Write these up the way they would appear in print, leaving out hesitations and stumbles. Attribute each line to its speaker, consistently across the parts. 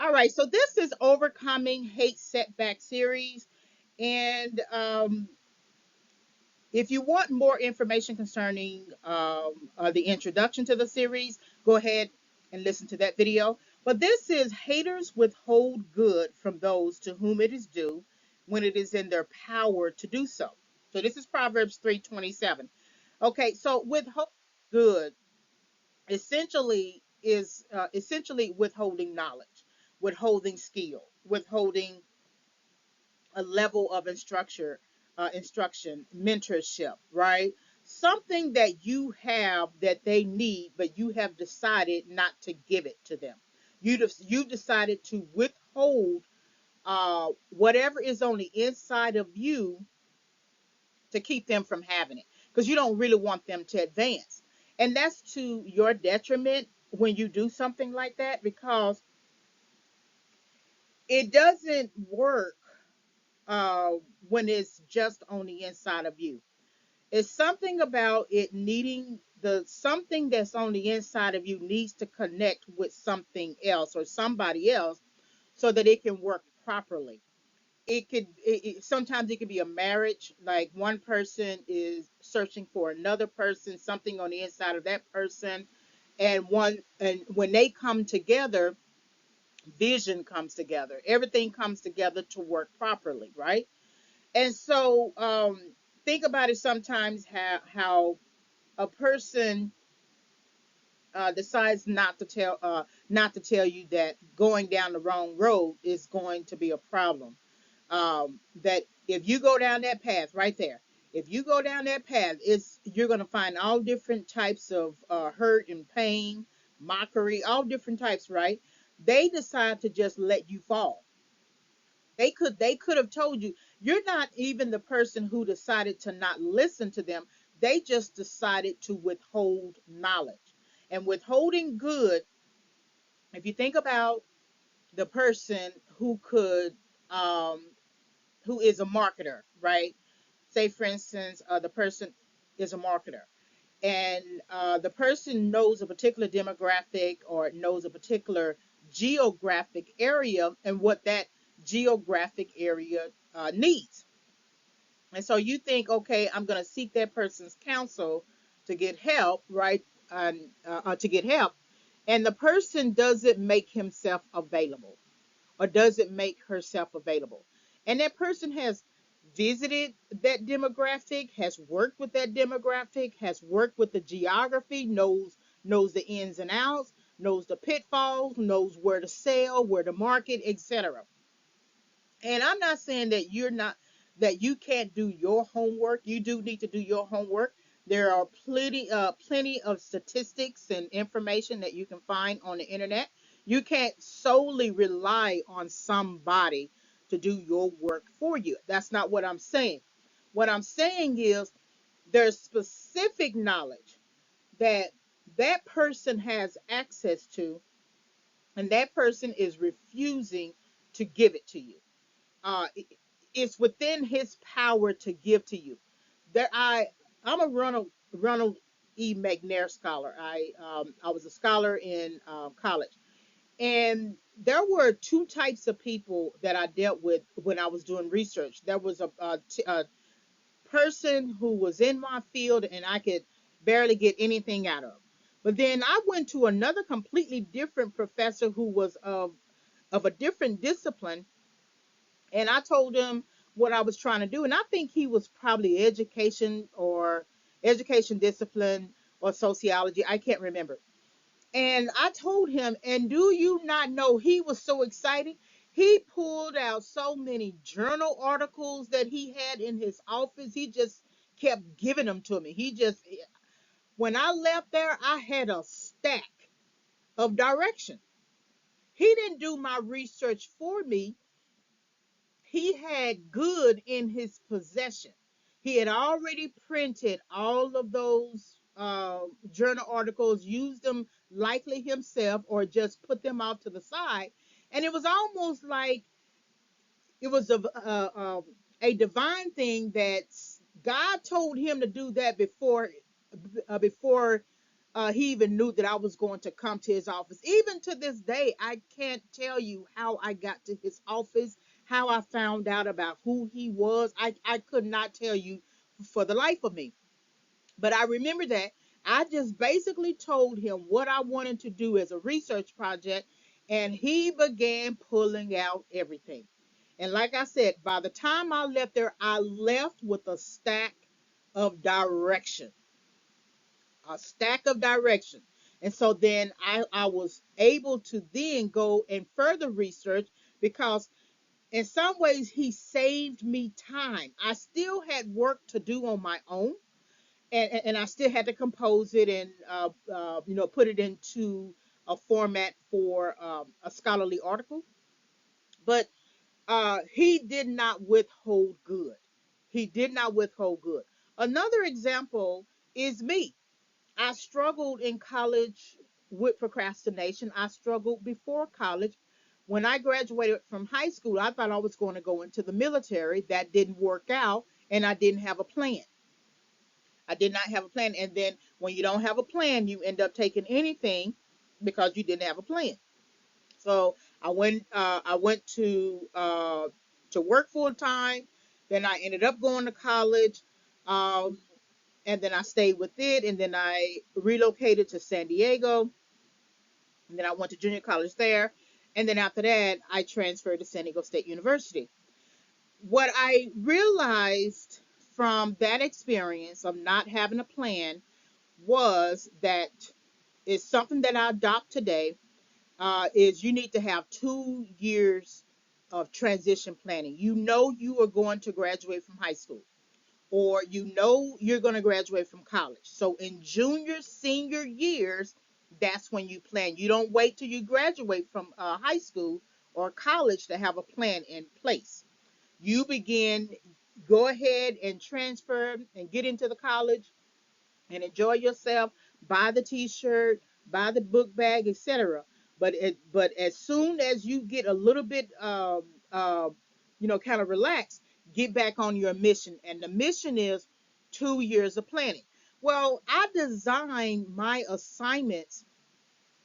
Speaker 1: All right, so this is Overcoming Hate Setback Series. And if you want more information concerning the introduction to the series, go ahead and listen to that video. But this is haters withhold good from those to whom it is due when it is in their power to do so. So this is Proverbs 3:27. Okay, so withhold good essentially withholding knowledge, withholding skill, withholding a level of instruction, mentorship, right? Something that you have that they need, but you have decided not to give it to them. You've decided to withhold whatever is on the inside of you to keep them from having it because you don't really want them to advance. And that's to your detriment when you do something like that because it doesn't work uh, when it's just on the inside of you. It's something about it needing the something that's on the inside of you needs to connect with something else or somebody else so that it can work properly. Sometimes it could be a marriage, like one person is searching for another person, something on the inside of that person, and when they come together, vision comes together, everything comes together to work properly, right? And so think about it sometimes how a person decides not to tell you that going down the wrong road is going to be a problem. That if you go down that path right there, if you go down that path, it's you're going to find all different types of hurt and pain, mockery, all different types, right? They decide to just let you fall. They could have told you you're not even the person who decided to not listen to them. They just decided to withhold knowledge. And withholding good, if you think about the person um who is a marketer, right? Say for instance, the person is a marketer and the person knows a particular demographic or knows a particular geographic area and what that geographic area needs. And so you think, okay, I'm going to seek that person's counsel to get help, right? To get help. And the person doesn't make himself available or doesn't make herself available. And that person has visited that demographic, has worked with that demographic, has worked with the geography, knows the ins and outs, knows the pitfalls, knows where to sell, where to market, etc. And I'm not saying that you can't do your homework. You do need to do your homework. There are plenty of statistics and information that you can find on the internet. You can't solely rely on somebody to do your work for you. That's not what I'm saying. What I'm saying is there's specific knowledge that that person has access to, and that person is refusing to give it to you. It's within his power to give to you. There, I'm a Ronald E. McNair scholar. I was a scholar in college, and there were two types of people that I dealt with when I was doing research. There was a person who was in my field, and I could barely get anything out of. But then I went to another completely different professor who was of a different discipline, and I told him what I was trying to do. And I think he was probably education discipline or sociology. I can't remember. And I told him, and do you not know he was so excited? He pulled out so many journal articles that he had in his office. He just kept giving them to me. When I left there, I had a stack of direction. He didn't do my research for me. He had good in his possession. He had already printed all of those journal articles, used them likely himself, or just put them out to the side. And it was almost like it was a divine thing that God told him to do that before he even knew that I was going to come to his office. Even to this day, I can't tell you how I got to his office, how I found out about who he was. I could not tell you for the life of me. But I remember that I just basically told him what I wanted to do as a research project, and he began pulling out everything. And like I said, by the time I left there, I left with of direction, a stack of direction. And so then I was able to then go and further research because in some ways he saved me time. I still had work to do on my own, and I still had to compose it and put it into a format for a scholarly article. But he did not withhold good. He did not withhold good. Another example is me. I struggled in college with procrastination. I struggled before college. When I graduated from high school, I thought I was going to go into the military. That didn't work out, and I didn't have a plan. I did not have a plan. And then when you don't have a plan, you end up taking anything because you didn't have a plan. So I went to work full time. Then I ended up going to college. Um, and then I stayed with it. And then I relocated to San Diego. And then I went to junior college there. And then after that, I transferred to San Diego State University. What I realized from that experience of not having a plan was that is something that I adopt today. Is you need to have 2 years of transition planning. You know you are going to graduate from high school, or you know you're going to graduate from college. So in junior, senior years, that's when you plan. You don't wait till you graduate from high school or college to have a plan in place. You begin, go ahead and transfer and get into the college and enjoy yourself. Buy the T-shirt, buy the book bag, etc. But as soon as you get a little bit kind of relaxed, get back on your mission. And the mission is 2 years of planning. Well, I design my assignments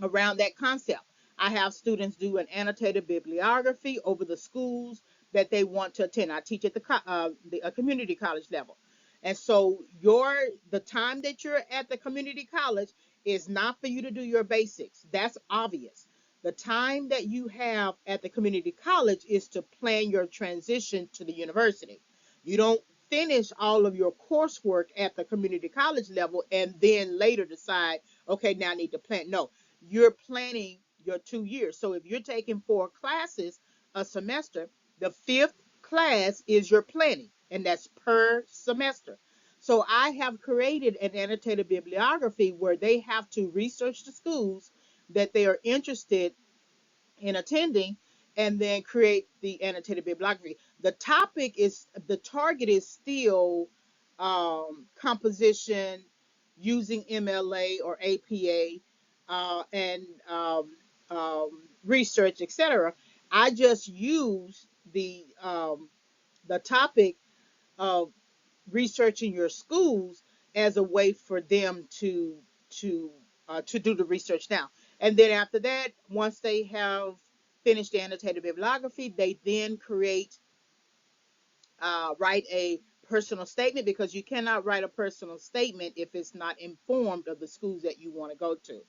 Speaker 1: around that concept. I have students do an annotated bibliography over the schools that they want to attend. I teach at the community college level. And so the time that you're at the community college is not for you to do your basics. That's obvious. The time that you have at the community college is to plan your transition to the university. You don't finish all of your coursework at the community college level and then later decide, okay, now I need to plan. No, you're planning your 2 years. So if you're taking 4 classes a semester, the fifth class is your planning, and that's per semester. So I have created an annotated bibliography where they have to research the schools that they are interested in attending and then create the annotated bibliography. The target is still composition using MLA or APA and research, etc. I just use the topic of researching your schools as a way for them to do the research now. And then after that, once they have finished the annotated bibliography, they then write a personal statement, because you cannot write a personal statement if it's not informed of the schools that you want to go to,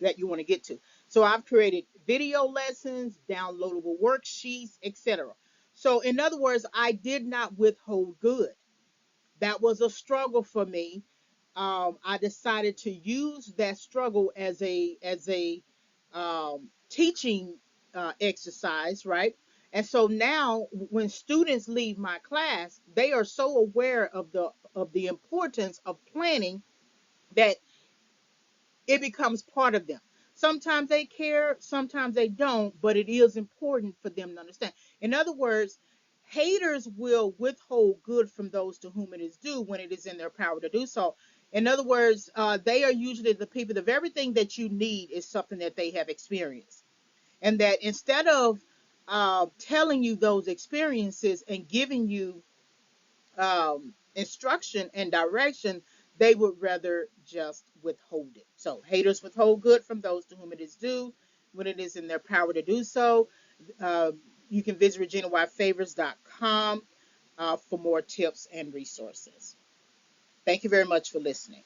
Speaker 1: that you want to get to. So I've created video lessons, downloadable worksheets, etc. So in other words, I did not withhold good. That was a struggle for me. I decided to use that struggle as a teaching exercise, right? And so now, when students leave my class, they are so aware of the importance of planning that it becomes part of them. Sometimes they care, sometimes they don't, but it is important for them to understand. In other words, haters will withhold good from those to whom it is due when it is in their power to do so. In other words, they are usually the people of everything that you need is something that they have experienced. And that instead of telling you those experiences and giving you instruction and direction, they would rather just withhold it. So haters withhold good from those to whom it is due when it is in their power to do so. Uh, you can visit reginawhitefavors.com for more tips and resources. Thank you very much for listening.